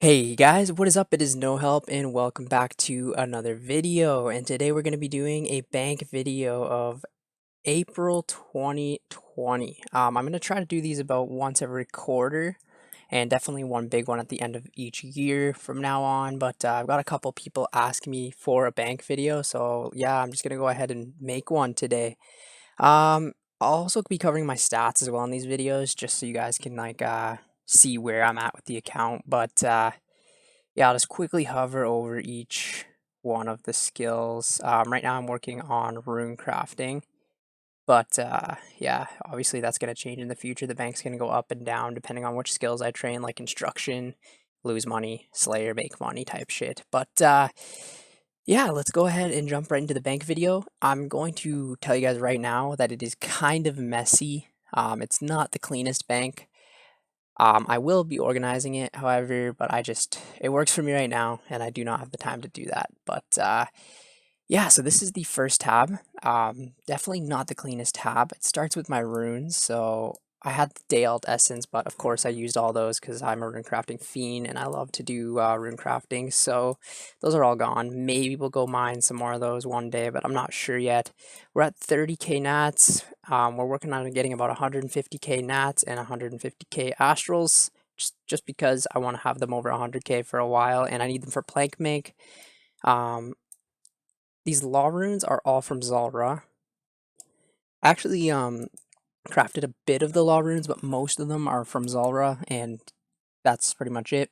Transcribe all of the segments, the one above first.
Hey guys, what is up? It is No Help and welcome back to another video. And today we're going to be doing a bank video of April 2020. I'm going to try to do these about once every quarter and definitely one big one at the end of each year from now on. But I've got a couple people ask me for a bank video. So yeah, I'm just going to go ahead and make one today. Um, I'll also be covering my stats as well in these videos just so you guys can see where I'm at with the account. But yeah, I'll just quickly hover over each one of the skills. Right now I'm working on rune crafting, but yeah, obviously that's going to change in the future. The bank's going to go up and down depending on which skills I train, like instruction, lose money, slayer, make money type shit. But yeah, let's go ahead and jump right into the bank video. I'm going to tell you guys right now that it is kind of messy. It's not the cleanest bank. I will be organizing it, however, but it works for me right now, and I do not have the time to do that. But yeah, so this is the first tab. Definitely not the cleanest tab. It starts with my runes, so I had the day alt essence, but of course I used all those because I'm a rune crafting fiend and I love to do rune crafting, so those are all gone. Maybe we'll go mine some more of those one day, but I'm not sure yet. We're at 30k nats. We're working on getting about 150k nats and 150k astrals, just because I want to have them over 100k for a while, and I need them for plank make. Um, these law runes are all from Zulrah. Actually, crafted a bit of the law runes, but most of them are from Zulrah, and that's pretty much it.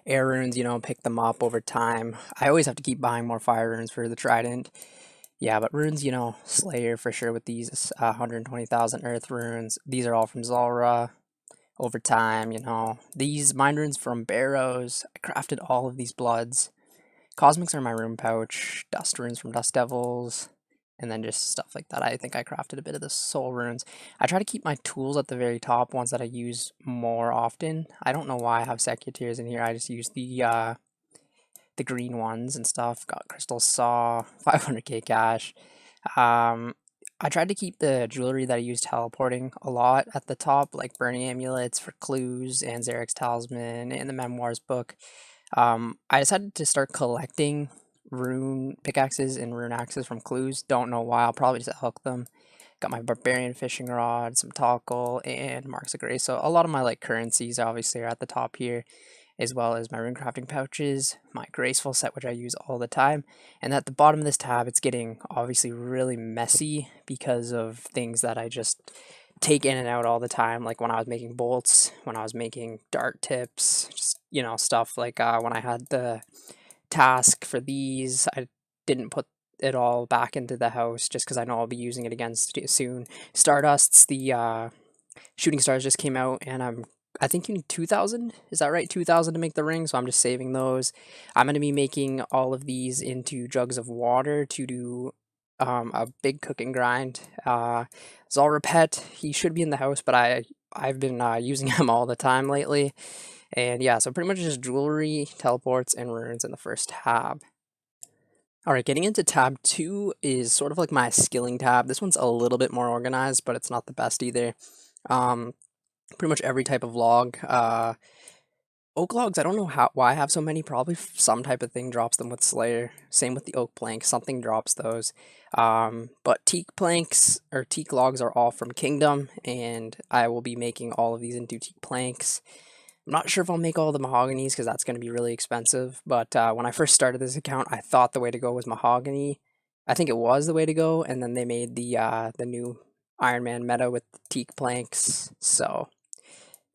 Air runes, pick them up over time. I always have to keep buying more fire runes for the trident. Yeah, but runes, Slayer for sure with these 120,000 earth runes. These are all from Zulrah. Over time, These mind runes from Barrows. I crafted all of these bloods. Cosmics are my rune pouch. Dust runes from Dust Devils. And then just stuff like that. I think I crafted a bit of the soul runes. I try to keep my tools at the very top, ones that I use more often. I don't know why I have secutaires in here. I just use the green ones and stuff. Got crystal saw, 500k cash. I tried to keep the jewelry that I use teleporting a lot at the top, like burning amulets for clues and Zarek's talisman and the memoirs book. I decided to start collecting rune pickaxes and rune axes from clues. Don't know why. I'll probably just hook them. Got my barbarian fishing rod, some toggle, and marks of grace. So a lot of my currencies obviously are at the top here, as well as my rune crafting pouches, my graceful set, which I use all the time. And at the bottom of this tab, it's getting obviously really messy because of things that I just take in and out all the time, like when I was making bolts, when I was making dart tips, just stuff like when I had the task for these, I didn't put it all back into the house just because I know I'll be using it again soon. Stardusts, the shooting stars just came out, and I think you need 2,000. Is that right? 2,000 to make the ring, so I'm just saving those. I'm going to be making all of these into jugs of water to do a big cooking grind. Zulrah Pet, he should be in the house, but I've been using him all the time lately. And yeah, so pretty much just jewelry, teleports, and runes in the first tab. Alright, getting into tab 2 is sort of like my skilling tab. This one's a little bit more organized, but it's not the best either. Pretty much every type of log. Oak logs, I don't know why I have so many. Probably some type of thing drops them with Slayer. Same with the oak planks, something drops those. But teak planks or teak logs are all from Kingdom, and I will be making all of these into teak planks. I'm not sure if I'll make all the mahoganies because that's going to be really expensive. But when I first started this account, I thought the way to go was mahogany. I think it was the way to go, and then they made the new Iron Man meta with teak planks. So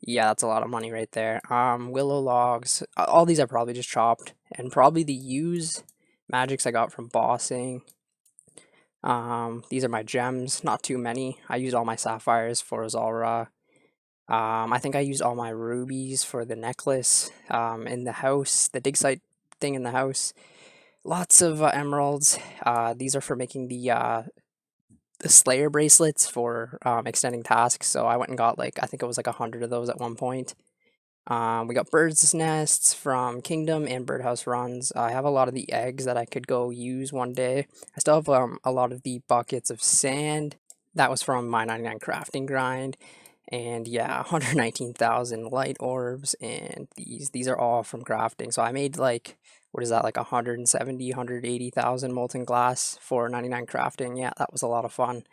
yeah, that's a lot of money right there. Willow logs. All these I probably just chopped, and probably the use magics I got from bossing. These are my gems. Not too many. I used all my sapphires for Zulrah. I think I used all my rubies for the necklace. In the house, the dig site thing in the house. Lots of emeralds. These are for making the Slayer bracelets for extending tasks. So I went and got I think it was 100 of those at one point. We got bird's nests from Kingdom and birdhouse runs. I have a lot of the eggs that I could go use one day. I still have a lot of the buckets of sand. That was from my 99 crafting grind. And yeah, 119,000 light orbs, and these are all from crafting. So I made like, what is that, like 170, 180,000 molten glass for 99 crafting. Yeah, that was a lot of fun.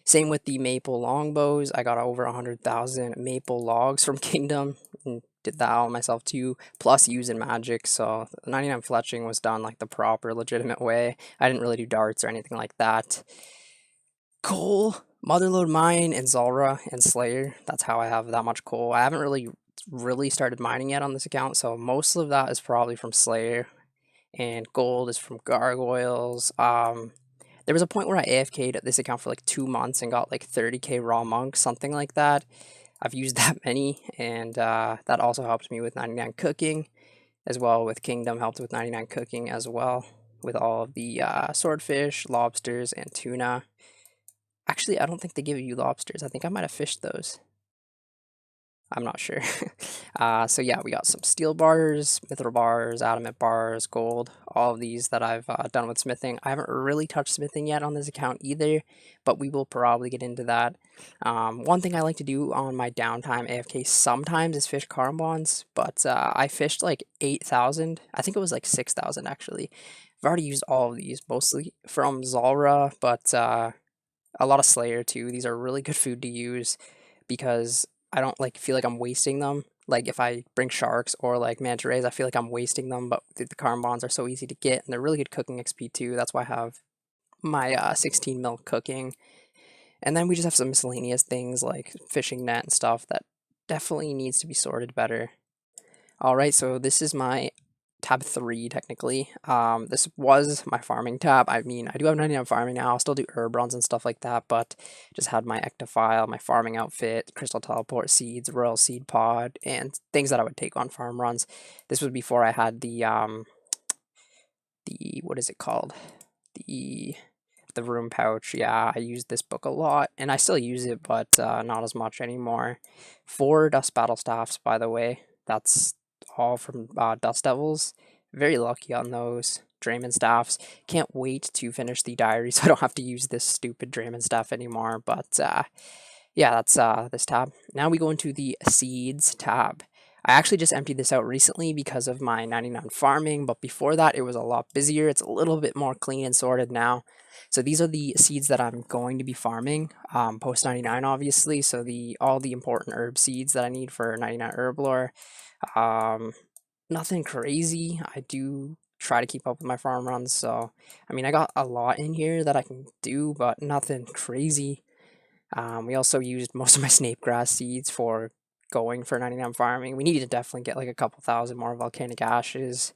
Same with the maple longbows. I got over 100,000 maple logs from Kingdom and did that all myself too, plus using magic. So 99 fletching was done like the proper, legitimate way. I didn't really do darts or anything like that. Coal, Motherlode Mine, and Zulrah and Slayer. That's how I have that much coal. I haven't really started mining yet on this account, so most of that is probably from Slayer, and gold is from gargoyles. There was a point where I AFK'd at this account for like 2 months and got like 30k raw monks, something like that. I've used that many, and that also helped me with 99 cooking, as well with Kingdom helped with 99 cooking as well, with all of the swordfish, lobsters, and tuna. Actually, I don't think they give you lobsters. I think I might have fished those. I'm not sure. So yeah, we got some steel bars, mithril bars, adamant bars, gold, all of these that I've done with smithing. I haven't really touched smithing yet on this account either, but we will probably get into that. One thing I like to do on my downtime AFK sometimes is fish carbons, but I fished like 8,000. I think it was like 6,000 actually. I've already used all of these, mostly from Zulrah, but a lot of Slayer too. These are really good food to use because I don't like feel like I'm wasting them. Like if I bring sharks or like manta rays, I feel like I'm wasting them. But the carbon bonds are so easy to get, and they're really good cooking XP too. That's why I have my 16 mil cooking, and then we just have some miscellaneous things like fishing net and stuff that definitely needs to be sorted better. All right, so this is my tab 3 technically. This was my farming tab. I mean, I do have 99 farming now. I'll still do herb runs and stuff like that, but just had my ectophile, my farming outfit, crystal teleport seeds, royal seed pod, and things that I would take on farm runs. This was before I had the what is it called? The the room pouch. Yeah, I used this book a lot, and I still use it, but not as much anymore. 4 dust battle staffs, by the way. That's all from Dust Devils. Very lucky on those Draymond staffs. Can't wait to finish the diary so I don't have to use this stupid Draymond staff anymore. But yeah, that's this tab. Now we go into the seeds tab. I actually just emptied this out recently because of my 99 farming, but before that it was a lot busier. It's a little bit more clean and sorted now. So these are the seeds that I'm going to be farming post 99 obviously. So all the important herb seeds that I need for 99 Herblore. Um, Nothing crazy. I do try to keep up with my farm runs, so I mean I got a lot in here that I can do, but nothing crazy. We also used most of my snape grass seeds for going for 99 farming. We need to definitely get like a couple thousand more volcanic ashes,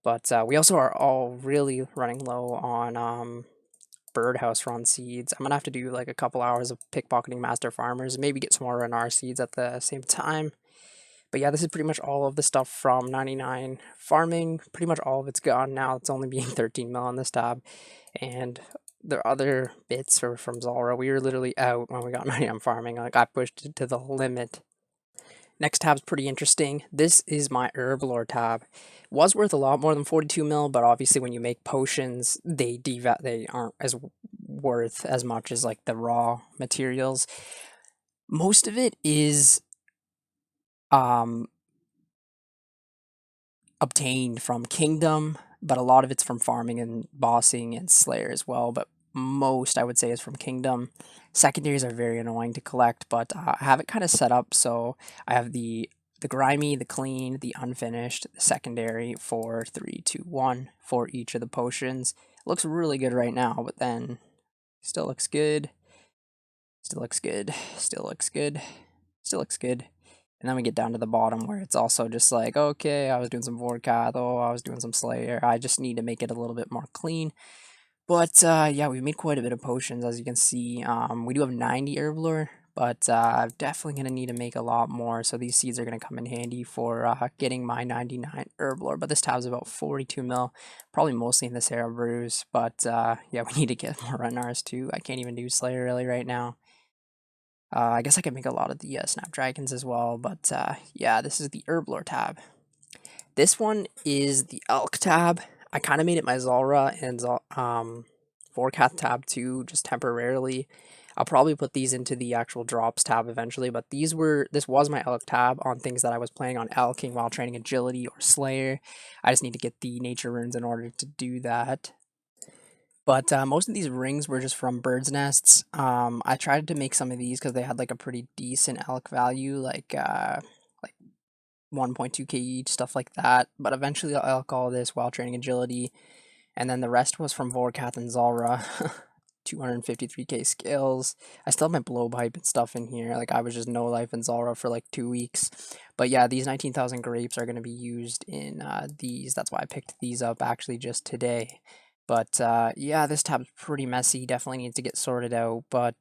but we also are all really running low on birdhouse run seeds. I'm gonna have to do like a couple hours of pickpocketing master farmers, maybe get some more RNR seeds at the same time. But yeah, this is pretty much all of the stuff from 99 farming. Pretty much all of it's gone now. It's only being 13 mil on this tab. And the other bits are from Zulrah. We were literally out when we got 99 farming. Like I pushed it to the limit. Next tab's pretty interesting. This is my Herblore tab. Was worth a lot more than 42 mil, but obviously when you make potions, they aren't as worth as much as like the raw materials. Most of it is um obtained from Kingdom, but a lot of it's from farming and bossing and Slayer as well. But most I would say is from Kingdom. Secondaries are very annoying to collect, but I have it kind of set up so I have the grimy, the clean, the unfinished, the secondary, 4, 3, 2, 1 for each of the potions. Looks really good right now, but then still looks good. Still looks good. Still looks good. Still looks good. And then we get down to the bottom where it's also just like, okay, I was doing some Vorkath, oh, I was doing some Slayer. I just need to make it a little bit more clean. But yeah, we've made quite a bit of potions, as you can see. We do have 90 Herblore, but I'm definitely going to need to make a lot more. So these seeds are going to come in handy for getting my 99 Herblore. But this tab's about 42 mil, probably mostly in the Sarah Brews. But yeah, we need to get more Renars too. I can't even do Slayer really right now. I guess I could make a lot of the Snapdragons as well, but yeah, this is the Herblore tab. This one is the Elk tab. I kind of made it my Zulrah and Vorkath tab too, just temporarily. I'll probably put these into the actual drops tab eventually, but this was my elk tab on things that I was planning on elking while training agility or slayer. I just need to get the nature runes in order to do that. But most of these rings were just from birds' nests. I tried to make some of these because they had like a pretty decent elk value, like 1.2k each, stuff like that. But eventually I'll elk all this while training agility, and then the rest was from Vorkath and Zalra. 253k skills. I still have my blowpipe and stuff in here. Like I was just no life in Zalra for like 2 weeks. But yeah, these 19,000 grapes are going to be used in these. That's why I picked these up actually just today. But yeah, this tab's pretty messy. Definitely needs to get sorted out. But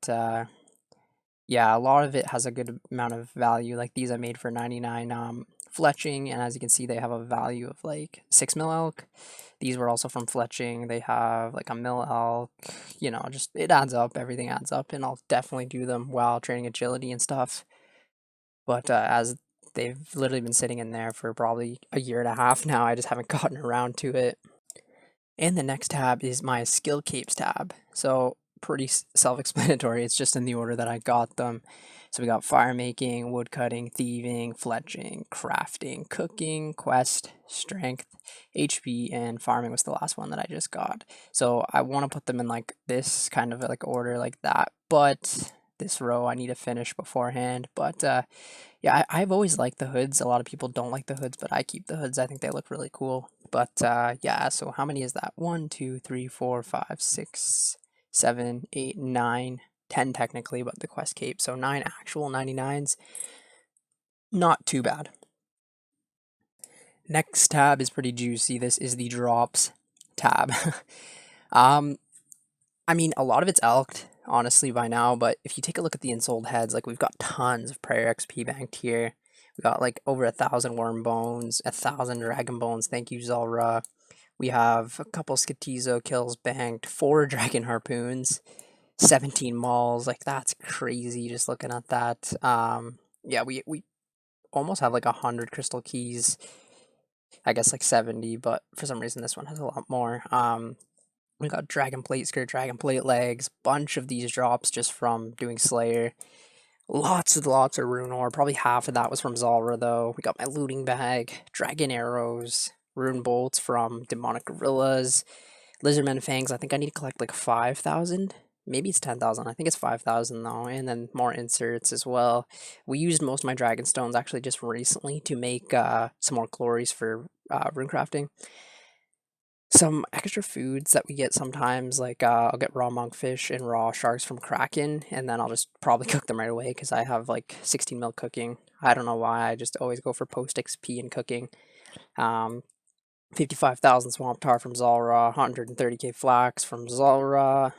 yeah, a lot of it has a good amount of value. Like these I made for 99 fletching, and as you can see, they have a value of like 6 mil elk. These were also from fletching. They have like a mil elk. You know, just it adds up. Everything adds up, and I'll definitely do them while training agility and stuff. But as they've literally been sitting in there for probably a year and a half now, I just haven't gotten around to it. And the next tab is my skill capes tab. So pretty self-explanatory. It's just in the order that I got them. So we got fire making, wood cutting, thieving, fletching, crafting, cooking, quest, strength, HP, and farming was the last one that I just got. So I want to put them in like this kind of like order like that. But this row I need to finish beforehand. But yeah, I've always liked the hoods. A lot of people don't like the hoods, but I keep the hoods. I think they look really cool. But yeah, so how many is that? 1, 2, 3, 4, 5, 6, 7, 8, 9, 10 technically, but the quest cape. So 9 actual 99s. Not too bad. Next tab is pretty juicy. This is the drops tab. um, I mean, a lot of it's elked, honestly, by now, but if you take a look at the ensouled heads, like we've got tons of prayer XP banked here. We got like over 1,000 worm bones, 1,000 dragon bones. Thank you, Zalra. We have a couple Skatizo kills banked, 4 dragon harpoons, 17 mauls. Like that's crazy just looking at that. Yeah, we almost have like 100 crystal keys. I guess like 70, but for some reason this one has a lot more. We got dragon plate skirt, dragon plate legs, bunch of these drops just from doing Slayer. Lots of rune ore. Probably half of that was from Zalra though. We got my looting bag, dragon arrows, rune bolts from demonic gorillas, lizardmen fangs. I think I need to collect like 5,000. Maybe it's 10,000. I think it's 5,000 though, and then more inserts as well. We used most of my dragon stones actually just recently to make some more glories for rune crafting. Some extra foods that we get sometimes, like I'll get raw monkfish and raw sharks from Kraken, and then I'll just probably cook them right away because I have like 16 mil cooking. I don't know why, I just always go for post XP and cooking. 55,000 swamp tar from Zalra, 130k flax from Zalra.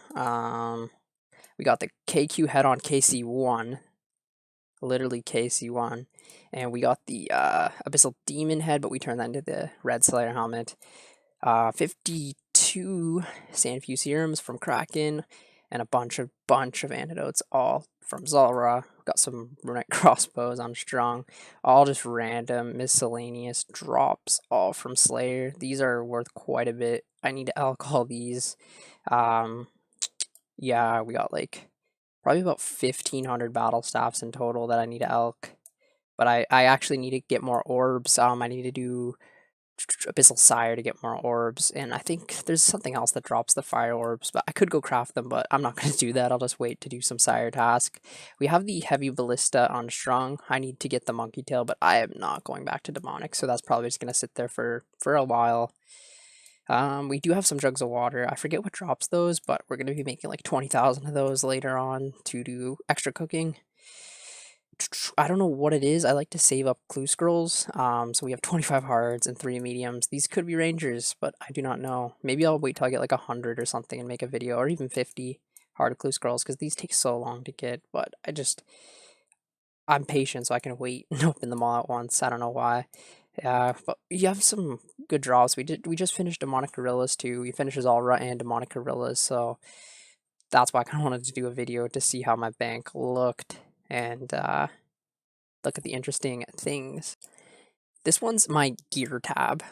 We got the KQ head on KC1, literally KC1, and we got the abyssal demon head, but we turned that into the red slayer helmet. 52 Sandfuse serums from Kraken, and a bunch of antidotes, all from Zalra. Got some runette crossbows on strong, all just random miscellaneous drops, all from Slayer. These are worth quite a bit. I need to alcohol these. Yeah, we got like probably about 1,500 battle staffs in total that I need to elk. But I actually need to get more orbs. I need to do Abyssal Sire to get more orbs, and I think there's something else that drops the fire orbs, but I could go craft them, but I'm not going to do that. I'll just wait to do some Sire task. We have the Heavy Ballista on Strong. I need to get the Monkey Tail, but I am not going back to Demonic, so that's probably just going to sit there for a while. We do have some jugs of water. I forget what drops those, but we're going to be making like 20,000 of those later on to do extra cooking. I don't know what it is. I like to save up clue scrolls. So we have 25 hards and 3 mediums. These could be rangers, but I do not know. Maybe I'll wait till I get like 100 or something and make a video, or even 50 hard clue scrolls, because these take so long to get. But I'm patient, so I can wait and open them all at once. I don't know why. Yeah, but you have some good draws. We just finished demonic gorillas too. We finished Zalra and demonic gorillas, so that's why I kind of wanted to do a video to see how my bank looked and look at the interesting things. This one's my gear tab.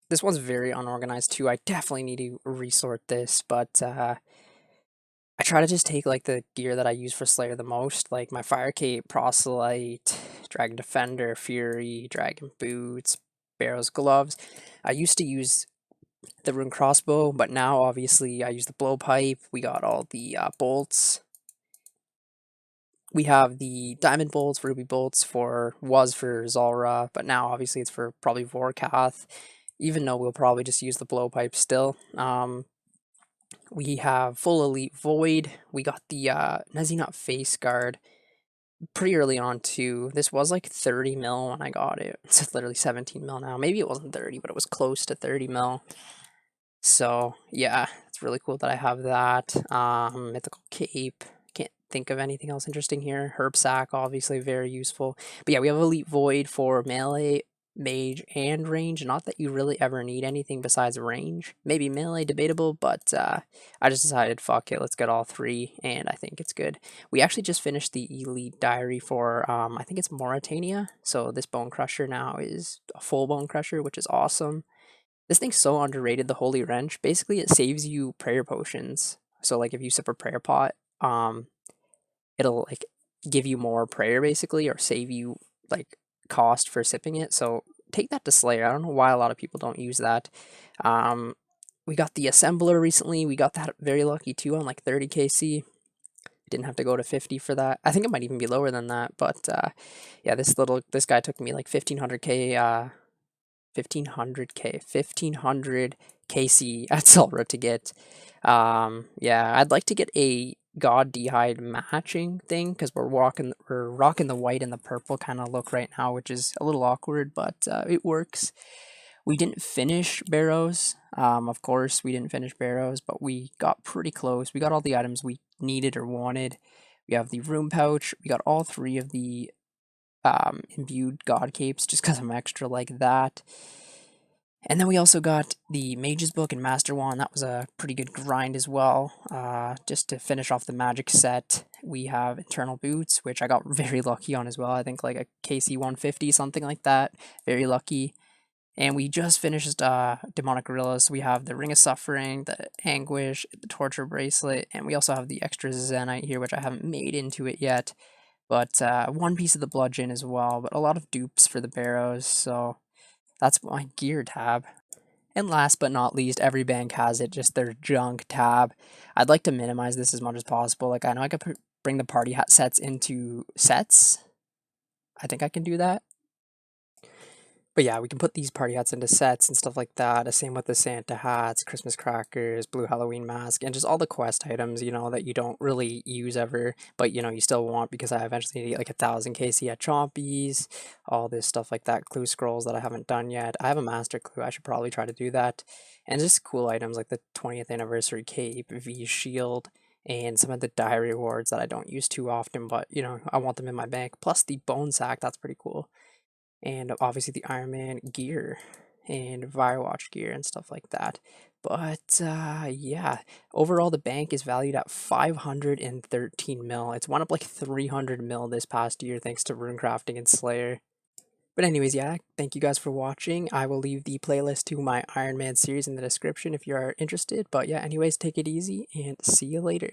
This one's very unorganized too. I definitely need to resort this, but I try to just take like the gear that I use for Slayer the most, like my Fire Cape, Proselyte, Dragon Defender, Fury, Dragon Boots, Barrows Gloves. I used to use the Rune Crossbow, but now obviously I use the Blowpipe. We got all the bolts. We have the Diamond Bolts, Ruby Bolts was for Zulrah, but now obviously it's for probably Vorkath, even though we'll probably just use the Blowpipe still. We have full Elite Void. We got the Nezinut Face Guard pretty early on too. This was like 30 mil when I got it. It's literally 17 mil now. Maybe it wasn't 30, but it was close to 30 mil. So yeah, it's really cool that I have that. Mythical Cape. Can't think of anything else interesting here. Herb Sack, obviously very useful. But yeah, we have Elite Void for melee, mage, and range. Not that you really ever need anything besides range. Maybe melee, debatable, but I just decided, fuck it, let's get all three, and I think it's good. We actually just finished the Elite Diary for, I think it's Mauritania. So this Bone Crusher now is a full Bone Crusher, which is awesome. This thing's so underrated, the Holy Wrench. Basically, it saves you prayer potions. So, like, if you sip a prayer pot, it'll, like, give you more prayer, basically, or save you, like, cost for sipping it. So, take that to Slayer. I don't know why a lot of people don't use that. We got the Assembler recently. We got that very lucky, too, on, like, 30 KC. Didn't have to go to 50 for that. I think it might even be lower than that. But, yeah, this guy took me, like, 1500k, 1500 KC at Zulrah to get. Yeah, I'd like to get a God D'hide matching thing because we're rocking the white and the purple kind of look right now, which is a little awkward, but it works. We didn't finish Barrows. Of course, we didn't finish Barrows, but we got pretty close. We got all the items we needed or wanted. We have the room pouch. We got all three of the imbued god capes just because I'm extra like that. And then we also got the Mage's Book and Master Wand. That was a pretty good grind as well. Just to finish off the magic set, we have Eternal Boots, which I got very lucky on as well. I think like a KC 150, something like that. Very lucky. And we just finished Demonic Gorillas. We have the Ring of Suffering, the Anguish, the Torture Bracelet, and we also have the extra Zenite here, which I haven't made into it yet. But one piece of the Bludgeon as well, but a lot of dupes for the Barrows, so that's my gear tab. And last but not least, every bank has it, just their junk tab. I'd like to minimize this as much as possible. Like, I know I could bring the party hat sets into sets. I think I can do that. But yeah, we can put these party hats into sets and stuff like that. Same with the Santa hats, Christmas crackers, blue Halloween mask, and just all the quest items, you know, that you don't really use ever, but you know, you still want because I eventually need to get like 1000 KC at Chompies, all this stuff like that, clue scrolls that I haven't done yet. I have a master clue, I should probably try to do that. And just cool items like the 20th anniversary cape, V shield, and some of the diary rewards that I don't use too often, but you know, I want them in my bank. Plus the bone sack, that's pretty cool. And obviously the Iron Man gear and Firewatch gear and stuff like that. But yeah, overall the bank is valued at 513 mil. It's went up like 300 mil this past year thanks to runecrafting and Slayer. But anyways, yeah, thank you guys for watching. I will leave the playlist to my Iron Man series in the description if you are interested. But yeah, anyways, take it easy and see you later.